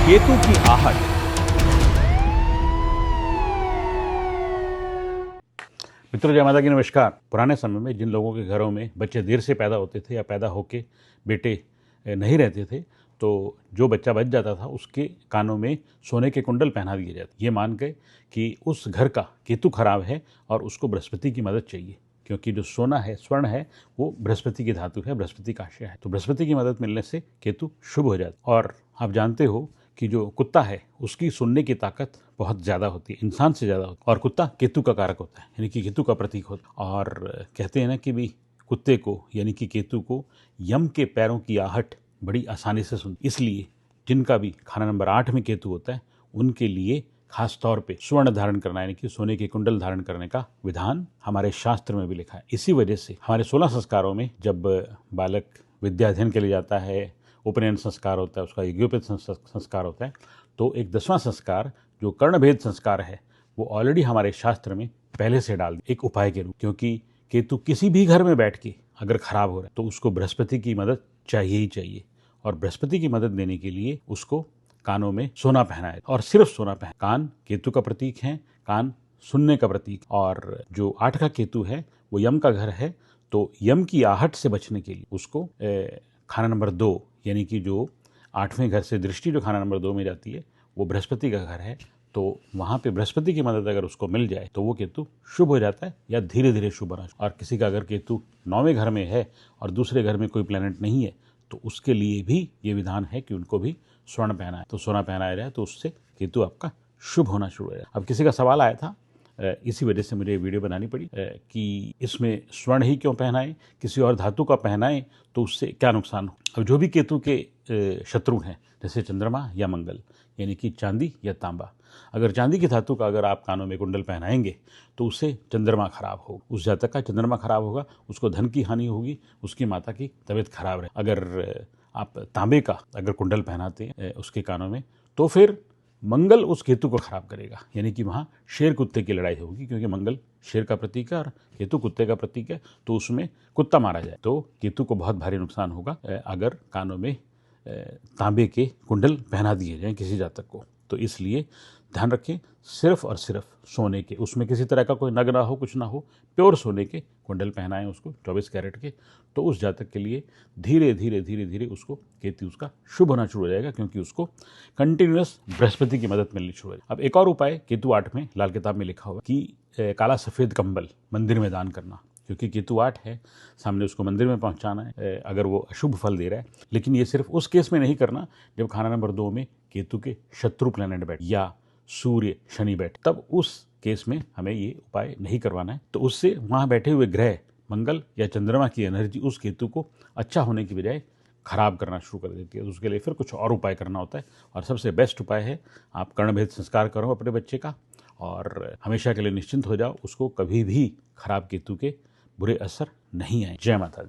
केतु की आहट। मित्रों, जय माता की नमस्कार। पुराने समय में जिन लोगों के घरों में बच्चे देर से पैदा होते थे या पैदा होके बेटे नहीं रहते थे, तो जो बच्चा बच जाता था उसके कानों में सोने के कुंडल पहना दिए जाते, ये मान के कि उस घर का केतु खराब है और उसको बृहस्पति की मदद चाहिए, क्योंकि जो सोना है, स्वर्ण है, वो बृहस्पति की धातु है, बृहस्पति का आशय है। तो बृहस्पति की मदद मिलने से केतु शुभ हो जाता। और आप जानते हो कि जो कुत्ता है उसकी सुनने की ताकत बहुत ज़्यादा होती है, इंसान से ज़्यादा होती है, और कुत्ता केतु का कारक होता है, यानी कि केतु का प्रतीक होता है। और कहते हैं ना कि भी कुत्ते को यानी कि केतु को यम के पैरों की आहट बड़ी आसानी से सुनती, इसलिए जिनका भी खाना नंबर 8 में केतु होता है उनके लिए खास तौर पे स्वर्ण धारण करना यानी कि सोने के कुंडल धारण करने का विधान हमारे शास्त्र में भी लिखा है। इसी वजह से हमारे 16 संस्कारों में जब बालक विद्या अध्ययन के लिए जाता है, उपनयन संस्कार होता है, उसका यज्ञोपवीत संस्कार होता है, तो एक 10वां संस्कार जो कर्णभेद संस्कार है वो ऑलरेडी हमारे शास्त्र में पहले से डाल दिया, एक उपाय के रूप। क्योंकि केतु किसी भी घर में बैठ के अगर खराब हो रहा है तो उसको बृहस्पति की मदद चाहिए ही चाहिए, और बृहस्पति की मदद देने के लिए उसको कानों में सोना पहनाए, और सिर्फ सोना पहना। कान केतु का प्रतीक है, कान सुनने का प्रतीक, और जो 8 का केतु है वो यम का घर है, तो यम की आहट से बचने के लिए उसको खाना नंबर 2 यानी कि जो 8वें घर से दृष्टि जो खाना नंबर 2 में जाती है वो बृहस्पति का घर है, तो वहाँ पे बृहस्पति की मदद अगर उसको मिल जाए तो वो केतु शुभ हो जाता है या धीरे धीरे शुभ होना। और किसी का अगर केतु 9वें घर में है और दूसरे घर में कोई प्लैनेट नहीं है तो उसके लिए भी ये विधान है कि उनको भी स्वर्ण पहनाए, तो सोना पहनाया जाए तो उससे केतु आपका शुभ होना शुरू हो जाए। अब किसी का सवाल आया था, इसी वजह से मुझे वीडियो बनानी पड़ी कि इसमें स्वर्ण ही क्यों पहनाएं, किसी और धातु का पहनाएं तो उससे क्या नुकसान हो। अब जो भी केतु के शत्रु हैं जैसे चंद्रमा या मंगल यानी कि चांदी या तांबा, अगर चांदी की धातु का अगर आप कानों में कुंडल पहनाएंगे तो उससे चंद्रमा खराब हो, उस जातक का चंद्रमा खराब होगा, उसको धन की हानि होगी, उसकी माता की तबीयत खराब रहे। अगर आप तांबे का अगर कुंडल पहनाते हैं उसके कानों में तो फिर मंगल उस केतु को खराब करेगा, यानी कि वहाँ शेर कुत्ते की लड़ाई होगी, क्योंकि मंगल शेर का प्रतीक है और केतु कुत्ते का प्रतीक है, तो उसमें कुत्ता मारा जाए तो केतु को बहुत भारी नुकसान होगा अगर कानों में तांबे के कुंडल पहना दिए जाएं किसी जातक को। तो इसलिए ध्यान रखें, सिर्फ और सिर्फ सोने के, उसमें किसी तरह का कोई नग ना हो, कुछ ना हो, प्योर सोने के कुंडल पहनाएं उसको 24 कैरेट के, तो उस जातक के लिए धीरे धीरे धीरे धीरे उसको केतु उसका शुभ होना शुरू हो जाएगा, क्योंकि उसको कंटिन्यूअस बृहस्पति की मदद मिलनी शुरू हो जाएगी। अब एक और उपाय केतु 8 में लाल किताब में लिखा हुआ कि काला सफ़ेद कंबल मंदिर में दान करना, क्योंकि केतु 8 है, सामने उसको मंदिर में पहुंचाना है अगर वो अशुभ फल दे रहा है। लेकिन ये सिर्फ उस केस में नहीं करना जब खाना नंबर 2 में केतु के शत्रु प्लैनेट बैठ या सूर्य शनि बैठ, तब उस केस में हमें ये उपाय नहीं करवाना है। तो उससे वहाँ बैठे हुए ग्रह मंगल या चंद्रमा की एनर्जी उस केतु को अच्छा होने की बजाय खराब करना शुरू कर देती है। तो उसके लिए फिर कुछ और उपाय करना होता है, और सबसे बेस्ट उपाय है आप कर्णभेद संस्कार करो अपने बच्चे का, और हमेशा के लिए निश्चिंत हो जाओ, उसको कभी भी खराब केतु के बुरे असर नहीं आए। जय माता दी।